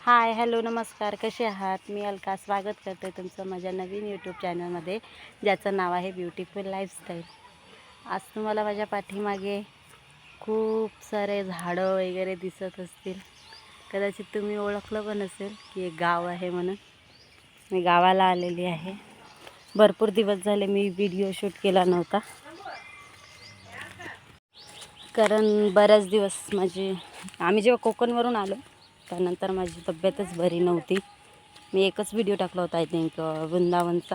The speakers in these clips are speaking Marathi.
हाय हॅलो नमस्कार, कसे आहात? मी अलका स्वागत करते तुमचं माझ्या नवीन यूट्यूब चॅनलमध्ये, ज्याचं नाव आहे ब्युटिफुल लाईफस्टाईल. आज तुम्हाला माझ्या पाठीमागे खूप सारे झाडं वगैरे दिसत असतील. कदाचित तुम्ही ओळखलं पण असेल की एक गाव आहे म्हणून. मी गावाला आलेली आहे. भरपूर दिवस झाले मी व्हिडिओ शूट केला नव्हता, कारण बऱ्याच दिवस आम्ही जेव्हा कोकणवरून आलो त्यानंतर माझी तब्येतच बरी नव्हती. मी एकच व्हिडिओ टाकला होता आय थिंक वृंदावनचा.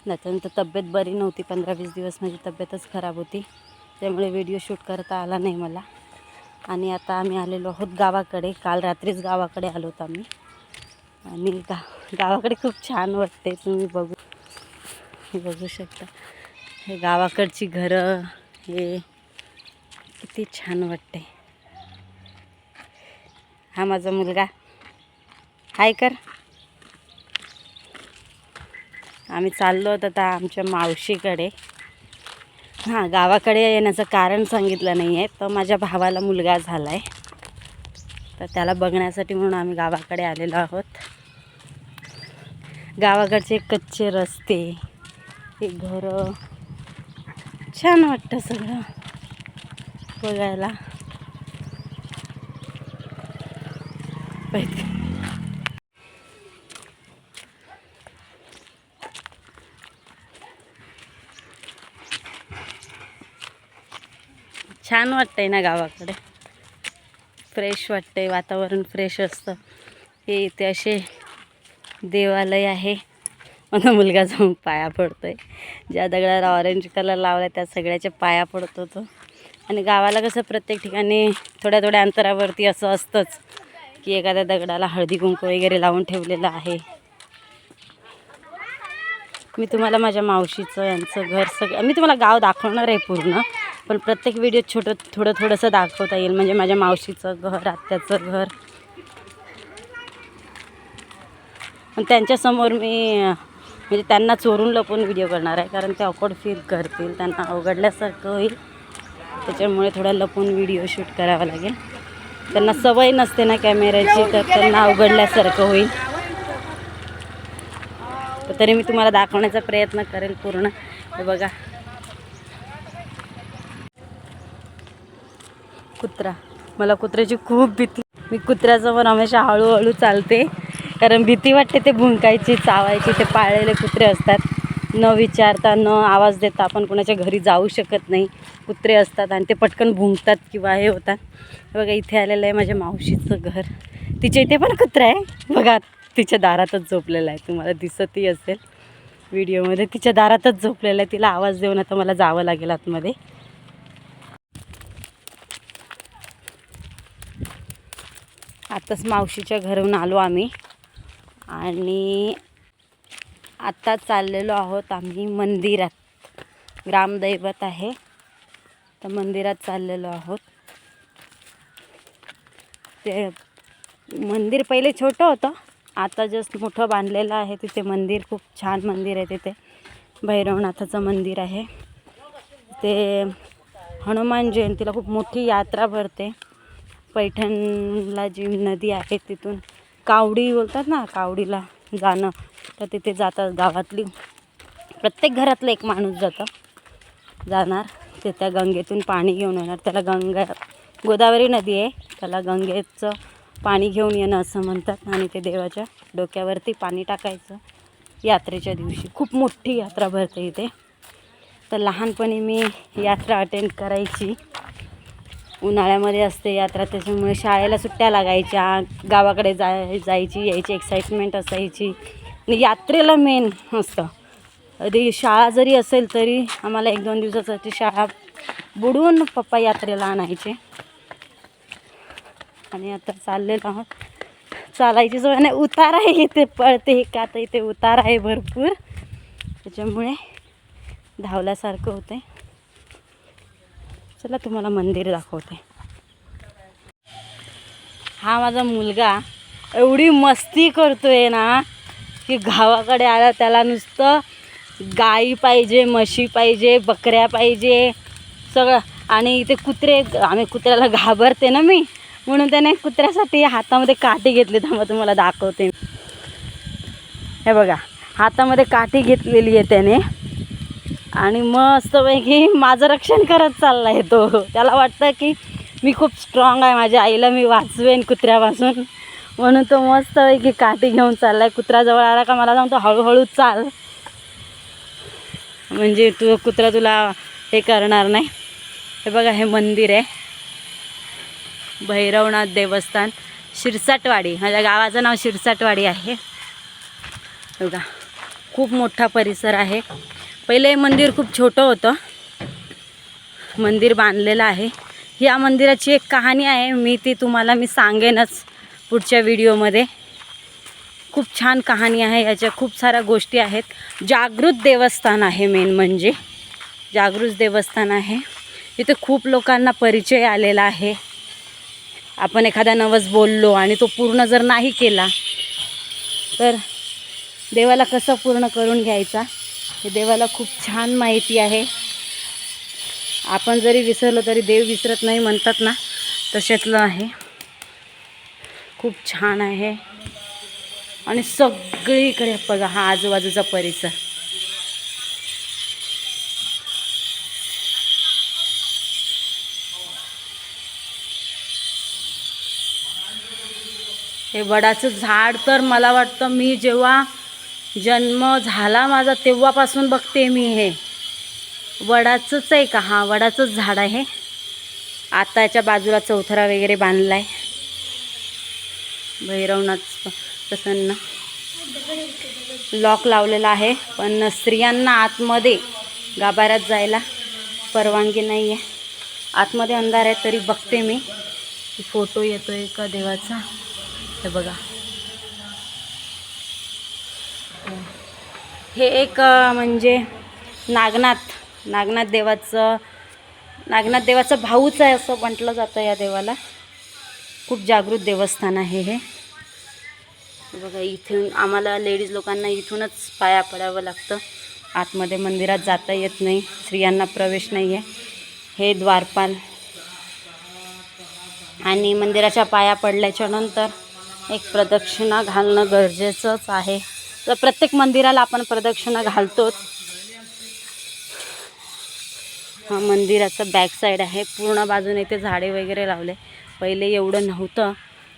त्याच्यानंतर तब्येत बरी नव्हती, 15-20 दिवस माझी तब्येतच खराब होती, त्यामुळे व्हिडिओ शूट करता आला नाही मला. आणि आता आम्ही आलेलो आहोत गावाकडे. काल रात्रीच गावाकडे आलो होतो आम्ही. आणि गावाकडे खूप छान वाटते. तुम्ही बघू शकता हे गावाकडची घरं, हे किती छान वाटते. हा माझा मुलगा, हाय कर. आम्ही चाललो होतो आता आमच्या मावशीकडे. गावाकडे येण्याचं कारण सांगितलं नाही आहे, तर माझ्या भावाला मुलगा झाला आहे, तर त्याला बघण्यासाठी म्हणून आम्ही गावाकडे आलेलो आहोत. गावाकडचे कच्चे रस्ते, एक घरं, छान वाटतं सगळं बघायला. छान वाटतंय ना गावाकडे, फ्रेश वाटतंय, वातावरण फ्रेश असतं. हे इथे असे देवालय आहे. माझा मुलगा जाऊन पाया पडतोय. ज्या दगडाला ऑरेंज कलर लावला त्या सगळ्याच्या पाया पडतो तो. आणि गावाला कसं प्रत्येक ठिकाणी थोड्या थोड्या अंतरावरती असं असतंच की एखाद्या दगडाला हळदी कुंकू वगैरे लावून ठेवलेलं आहे. मी तुम्हाला माझ्या मावशीचं यांचं घर मी तुम्हाला गाव दाखवणार आहे पूर्ण, पण प्रत्येक व्हिडिओ थोडंसं दाखवता येईल. म्हणजे माझ्या मावशीचं घर, आत्याचं घर. पण त्यांच्यासमोर मी म्हणजे त्यांना चोरून लपून व्हिडिओ करणार आहे, कारण ते ऑकवर्ड फील करतील, त्यांना अवघडल्यासारखं होईल. त्याच्यामुळे थोडा लपून व्हिडिओ शूट करावा लागेल. त्यांना सवय नसते ना कॅमेऱ्याची, तर त्यांना अवघडल्यासारखं होईल. तरी मी तुम्हाला दाखवण्याचा प्रयत्न करेल पूर्ण. हे बघा, कुत्रा. मला कुत्र्याची खूप भीती. मी कुत्र्यासमोर हमेशा हळूहळू चालते, कारण भीती वाटते ते भुंकायची, चावायची. ते पाळलेले कुत्रे असतात, न विचारता न आवाज देता आपण कोणाच्या घरी जाऊ शकत नाही. कुत्रे असतात आणि ते पटकन भुंकतात किंवा हे होतात. बघा, इथे आलेलं आहे माझ्या मावशीचं घर. तिच्या इथे पण कुत्रा आहे बघा, तिच्या दारातच झोपलेला आहे. तुम्हाला दिसतही असेल व्हिडिओमध्ये, तिच्या दारातच झोपलेला आहे. तिला आवाज देऊन आता मला जावं लागेल आतमध्ये. आताच मावशीच्या घरून आलो आम्ही आणि आता चाललेलो आहोत आम्ही मंदिरात. ग्रामदैवत आहे, तर मंदिरात चाललेलो आहोत. ते मंदिर पहिले छोटं होतं, आता जस्ट मोठं बांधलेलं आहे. तिथे मंदिर, खूप छान मंदिर आहे. तिथे भैरवनाथाचं मंदिर आहे. ते हनुमान जयंतीला खूप मोठी यात्रा भरते. पैठणला जी नदी आहे तिथून कावडी बोलतात ना, कावडीला जाणं, तर तिथे जातात. गावातली प्रत्येक घरातलं एक माणूस जाणार. ते त्या गंगेतून पाणी घेऊन येणार. त्याला गोदावरी नदी आहे, त्याला गंगेचं पाणी घेऊन येणं असं म्हणतात. आणि ते देवाच्या डोक्यावरती पाणी टाकायचं यात्रेच्या दिवशी. खूप मोठी यात्रा भरते इथे. तर लहानपणी मी यात्रा अटेंड करायची. उन्हाळ्यामध्ये असते यात्रा, त्याच्यामुळे शाळेला सुट्ट्या लागायच्या. गावाकडे जायची यायची एक्साइटमेंट असायची. आणि यात्रेला मेन असतं, आधी शाळा जरी असेल तरी आम्हाला 1-2 दिवसासाठी शाळा बुडवून पप्पा यात्रेला आणायचे. आणि आता चाललेलो आहोत. चालायची सवय नाही, उतार आहे इथे, पळते का आता इथे उतार आहे भरपूर, त्याच्यामुळे धावल्यासारखं होते. चला तुम्हाला मंदिर दाखवते. हा माझा मुलगा एवढी मस्ती करतोय ना की गावाकडे आला त्याला नुसतं गाई पाहिजे, म्हशी पाहिजे, बकऱ्या पाहिजे, सगळं. आणि इथे कुत्रे, आम्ही कुत्र्याला घाबरते ना मी, म्हणून त्याने कुत्र्यासाठी हातामध्ये काठी घेतली. थांबा तुम्हाला दाखवते. हे बघा, हातामध्ये काठी घेतलेली आहे त्याने आणि मस्तपैकी माझं रक्षण करत चालला आहे तो. त्याला वाटतं की मी खूप स्ट्रॉंग आहे, माझ्या आईला मी वाचवेन कुत्र्यापासून, म्हणून तो मस्तपैकी काठी घेऊन चालला आहे. कुत्रा जवळ आला का मला सांगतो हळूहळू चाल, म्हणजे कुत्रा तुला हे करणार नाही. हे बघा, हे मंदिर आहे भैरवनाथ देवस्थान, शिरसाटवाडी. माझ्या गावाचं नाव शिरसाटवाडी आहे. बघा, खूप मोठा परिसर आहे. पहिले मंदिर खूप छोटं होतं, मंदिर बांधलेलं आहे. या मंदिराची एक कहाणी आहे, मी तुम्हाला सांगेनच पुढच्या व्हिडिओमध्ये. खूप छान कहाणी आहे याच्या, खूप साऱ्या गोष्टी आहेत. जागृत देवस्थान आहे, मेन म्हणजे जागृत देवस्थान आहे. इथे खूप लोकांना परिचय आलेला आहे. आपण एखादा नवस बोललो आणि तो पूर्ण जर नाही केला तर देवाला कसं पूर्ण करून घ्यायचा हे देवाला खूप छान माहिती आहे. आपण जरी विसरलो तरी देव विसरत नाही म्हणतात ना, तशातलं आहे. खूप छान आहे. आणि सगळीकडे बघा हा आजूबाजूचा परिसर. हे वडाचं झाड तर मला वाटतं मी जेव्हा जन्म झाला माझा तेव्हापासून बघते मी. हे वडाचंच आहे का? हा वडाचंच झाड आहे. आता याच्या बाजूला चौथरा वगैरे बांधला आहे. भैरवनाथ प्रसन्न लॉक लावलेला आहे, पण स्त्रियांना आतमध्ये गाभाऱ्यात जायला परवानगी नाही आहे. आतमध्ये अंधार आहे तरी बघते मी. फोटो येतो आहे का देवाचा? हे बघा, हे एक म्हणजे नागनाथ देवाचा भाऊच आहे असं म्हटलं जातं या देवाला. खूप जागृत देवस्थान आहे हे. बघा, इथून आम्हाला लेडीज लोकांना इथूनच पाया पडावं लागतं. आतमध्ये मंदिरात जाता येत नाही, स्त्रियांना प्रवेश नाही आहे. हे द्वारपाल. आणि मंदिराच्या पाया पडल्याच्या नंतर एक प्रदक्षिणा घालणं गरजेचंच आहे. तर प्रत्येक मंदिराला आपण प्रदक्षिणा घालतोच. हा मंदिराचा बॅक साईड आहे. पूर्ण बाजूने इथे झाडे वगैरे लावले. पहिले एवढं नव्हतं,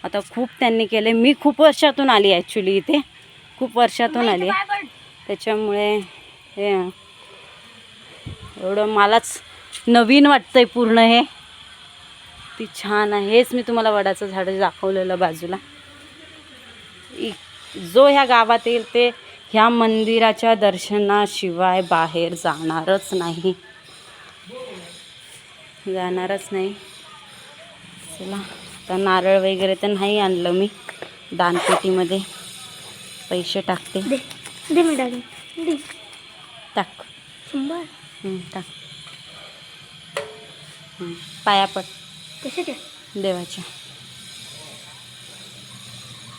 आता खूप त्यांनी केले. मी खूप वर्षातून आली ॲक्च्युली, इथे खूप वर्षातून आली, त्याच्यामुळे हे एवढं मलाच नवीन वाटतंय पूर्ण. हे ती छान आहे. हेच मी तुम्हाला वडाचं झाड दाखवलेलं बाजूला. जो ह्या गावात येईल ते ह्या मंदिराच्या दर्शनाशिवाय बाहेर जाणारच नाही. चला, आता नारळ वगैरे तर नाही आणलं मी. दानपेटीमध्ये पैसे टाकते. दे मी टाक. टाक. पाया पड कशाच्या? देवाच्या.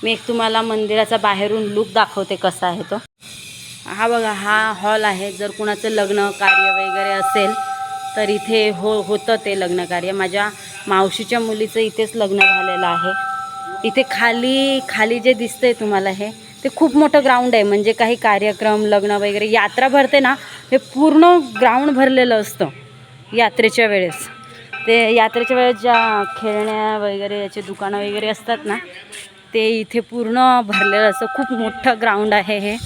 मी एक तुम्हाला मंदिराचा बाहेरून लुक दाखवते कसा आहे तो. हा बघा, हा हॉल आहे. जर कुणाचं लग्न कार्य वगैरे असेल तर इथे होतं ते लग्न कार्य. माझ्या मावशीच्या मुलीचं इथेच लग्न झालेलं आहे. इथे खाली जे दिसतंय तुम्हाला ते खूप मोठं ग्राउंड आहे. म्हणजे काही कार्यक्रम, लग्न वगैरे, यात्रा भरते ना, हे पूर्ण ग्राउंड भरलेलं असतं यात्रेच्या वेळेस. ते यात्रेच्या वेळेस ज्या खेळण्या वगैरे याचे दुकानं वगैरे असतात ना, ते इथे पूर्ण भरलेलं असतं. खूप मोठं ग्राउंड आहे हे.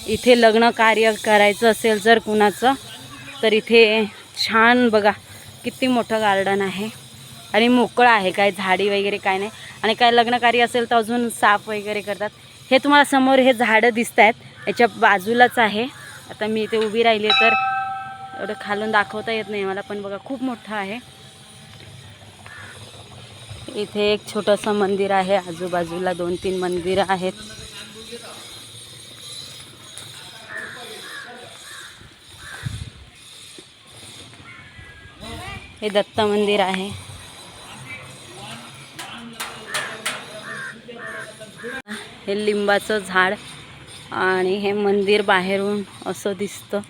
इथे लग्न कार्य करायचं असेल जर कुणाचं तर इथे छान बघा किती मोठं गार्डन आहे आणि मोकळं आहे. काय झाडी वगैरे काय नाही. आणि काय लग्न कार्य असेल तर अजून साफ वगैरे करतात. हे तुम्हाला समोर हे झाडं दिसत आहेत, याच्या बाजूलाच आहे. आता मी इथे उभी राहिली तर एवढं खालून दाखवता येत नाही मला, पण बघा खूप मोठं आहे. इथे एक छोटंसं मंदिर आहे. आजूबाजूला 2-3 मंदिरं आहेत. हे दत्त मंदिर आहे. हे लिंबाचं झाड आणि हे मंदिर बाहेरून असं दिसतं.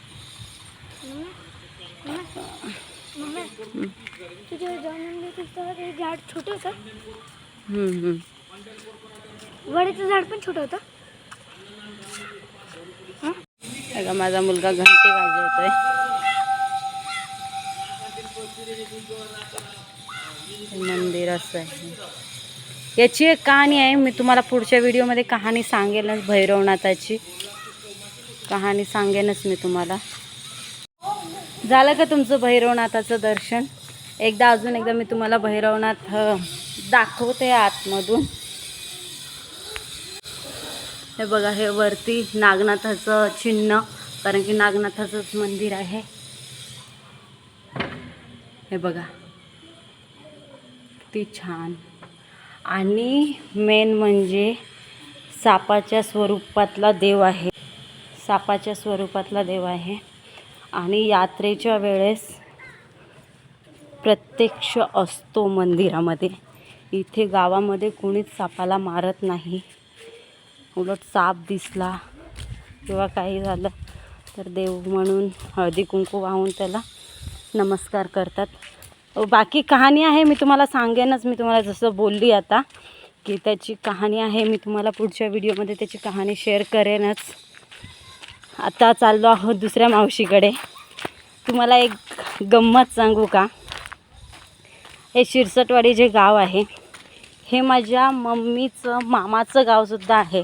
झाड छोटं होतं. वडाचं झाड पण छोटं होतं. बघा माझा मुलगा घंटी वाजवतोय. मंदिर असं आहे. याची एक कहाणी आहे. मी तुम्हाला पुढच्या व्हिडिओमध्ये कहाणी सांगेनच. भैरवनाथाची कहाणी सांगेनच मी तुम्हाला. झालं का तुमचं भैरवनाथाचं दर्शन? अजून एकदा मी तुम्हाला भैरवनाथ दाखवते आतमधून. हे बघा, हे वरती नागनाथाचं चिन्ह, कारण की नागनाथाचंच मंदिर आहे. हे बघा किती छान. आणि मेन म्हणजे सापाच्या स्वरूपातला देव आहे. सापाच्या स्वरूपातला देव आहे. आणि यात्रेच्या वेळेस प्रत्यक्ष असतो मंदिरामध्ये. इथे गावामध्ये कोणीच सापाला मारत नाही. उलट साप दिसला किंवा काही झालं तर देव म्हणून हळदी कुंकू वाहून त्याला नमस्कार करतात. बाकी कहाणी आहे, मी तुम्हाला सांगेनच. मी तुम्हाला जसं बोलली आता की त्याची कहाणी आहे, मी तुम्हाला पुढच्या व्हिडिओमध्ये त्याची कहाणी शेअर करेनच. आता चाललो आहोत दुसऱ्या मावशीकडे. तुम्हाला एक गंमत सांगू का? हे शिरसटवाडी जे गाव आहे हे माझ्या मम्मीचं मामाचं गावसुद्धा आहे.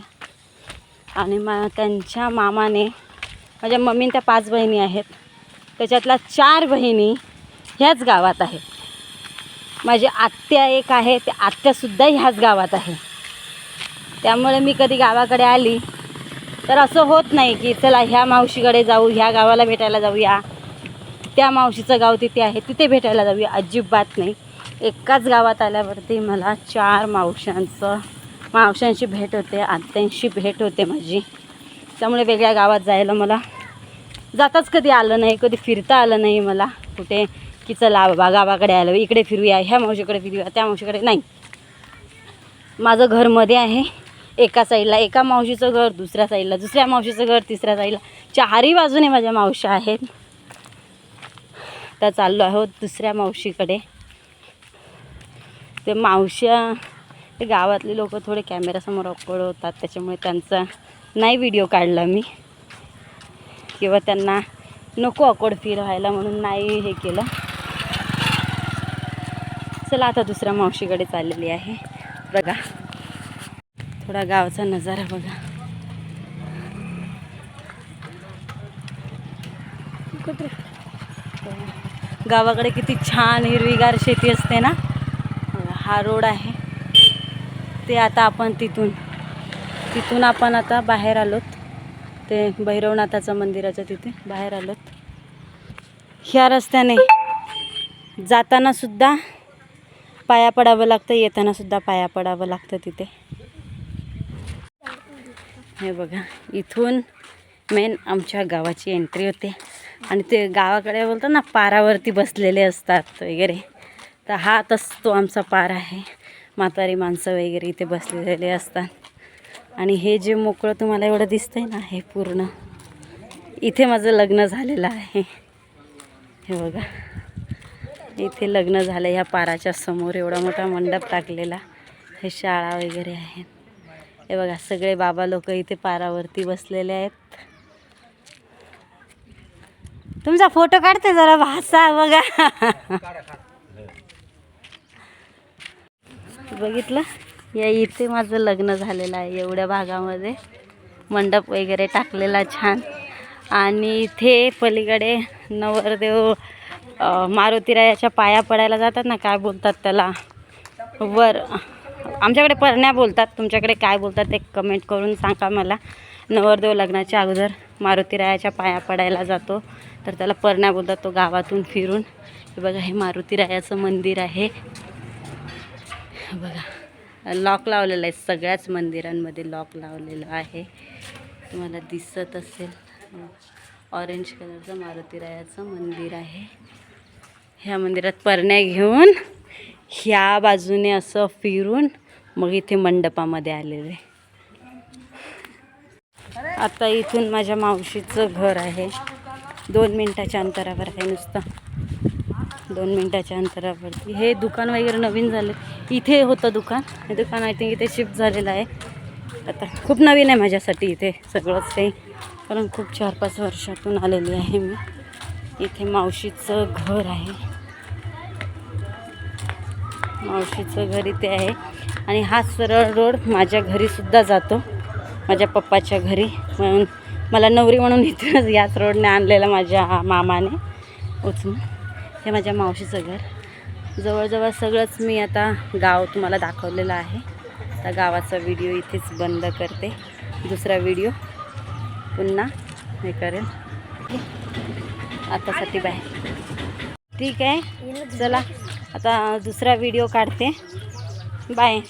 आणि त्यांच्या मामाने, माझ्या मम्मीने त्या 5 बहिणी आहेत, त्याच्यातल्या 4 बहिणी ह्याच गावात आहेत. माझी आत्या एक आहे, त्या आत्यासुद्धा ह्याच गावात आहे. त्यामुळे मी कधी गावाकडे आली तर असं होत नाही की चला ह्या मावशीकडे जाऊ, ह्या गावाला भेटायला जाऊया, त्या मावशीचं गाव तिथे आहे तिथे भेटायला जाऊया. अजिबात नाही. एकाच गावात आल्यावरती मला 4 मावशांची भेट होते, आत्यांशी भेट होते माझी. त्यामुळे वेगळ्या गावात जायला मला जाताच कधी आलं नाही, कधी फिरता आलं नाही मला कुठे की चला बाबा गावाकडे आलं, इकडे फिरूया, ह्या मावशीकडे फिरूया, त्या मावशीकडे नाही. माझं घर मध्ये आहे. एका साईडला एका मावशीचं घर, दुसऱ्या साईडला दुसऱ्या मावशीचं घर, तिसऱ्या साईडला 4ही बाजूने माझ्या मावश्या आहेत. तर चाललो आहोत दुसऱ्या मावशीकडे. ते मावश्या, ते गावातले लोक थोडे कॅमेरासमोर ऑकवर्ड होतात, त्याच्यामुळे त्यांचा नाही व्हिडिओ काढला मी, किंवा त्यांना नको ऑकवर्ड फील व्हायला म्हणून नाही हे केलं. चला आता दुसऱ्या मावशीकडे चाललेली आहे. बघा थोडा गावचा नजारा बघा. गावाकडे किती छान हिरवीगार शेती असते ना. हा रोड आहे ते. आता आपण तिथून आपण आता बाहेर आलोत. ते भैरवनाथाचं मंदिराच्या तिथे बाहेर आलोत. ह्या रस्त्याने जाताना सुद्धा पाया पडावं लागतं, येताना सुद्धा पाया पडावं लागतं तिथे. हे बघा, इथून मेन आमच्या गावाची एंट्री होते. आणि ते गावाकडे बोलतात ना पारावरती बसलेले असतात वगैरे, तर हा तो आमचा पार आहे. म्हातारी माणसं वगैरे इथे बसलेले असतात. आणि हे जे मोकळं तुम्हाला एवढं दिसतंय ना, हे पूर्ण इथे माझं लग्न झालेलं आहे. हे बघा, इथे लग्न झालं. ह्या पाराच्या समोर एवढा मोठा मंडप टाकलेला. हे शाळा वगैरे आहेत. हे बघा सगळे बाबा लोक इथे पारावरती बसलेले आहेत. तुमचा फोटो काढते जरा, भाषा बघा. बघितलं, या इथे माझं लग्न झालेलं आहे. एवढ्या भागामध्ये मंडप वगैरे टाकलेला छान. आणि इथे पलीकडे नवरदेव मारुतीरायाच्या पाया पडायला जातात ना, काय बोलतात त्याला, आमच्याकडे परण्या बोलतात, तुमच्याकडे काय बोलतात ते कमेंट करून सांगा मला. नवरदेव लग्नाच्या अगोदर मारुतीरायाच्या पाया पडायला जातो तर त्याला परण्या बोलतात. तो गावातून फिरून, हे बघा हे मारुतीरायाचं मंदिर आहे. बघा लॉक लावलेलं आहे, सगळ्याच मंदिरांमध्ये लॉक लावलेलं आहे. तुम्हाला दिसत असेल, ऑरेंज कलरचं मारुतीरायाचं मंदिर आहे. ह्या मंदिरात परण्या घेऊन ह्या बाजूने असं फिरून मग इथे मंडपामध्ये आलेले. आता इथून माझ्या मावशीचं घर आहे, 2 मिनिटाच्या अंतरावर आहे नुसतं. 2 मिनटाच्या अंतरावरती. हे दुकान वगैरे नवीन झाले. इथे होतं दुकान, हे दुकान आय थिंक इथे शिफ्ट झालेलं आहे आता. खूप नवीन आहे माझ्यासाठी इथे सगळंच काही, कारण खूप 4-5 वर्षातून आलेली आहे मी. इथे मावशीचं घर आहे, मावशीचं घर इथे आहे. आणि हा सरळ रोड माझ्या घरीसुद्धा जातो, माझ्या पप्पाच्या घरी. म्हणून मला नवरी म्हणून इथेच याच रोडने आणलेलं माझ्या मामाने उचलून. हे माझ्या मावशीचं घर. जवळजवळ सगळंच मी आता गाव तुम्हाला दाखवलेलं आहे. त्या गावाचा व्हिडिओ इथेच बंद करते. दुसरा व्हिडिओ पुन्हा हे करेल. आतासाठी बाय. ठीक आहे, चला आता दुसरा व्हिडिओ काढते. बाय.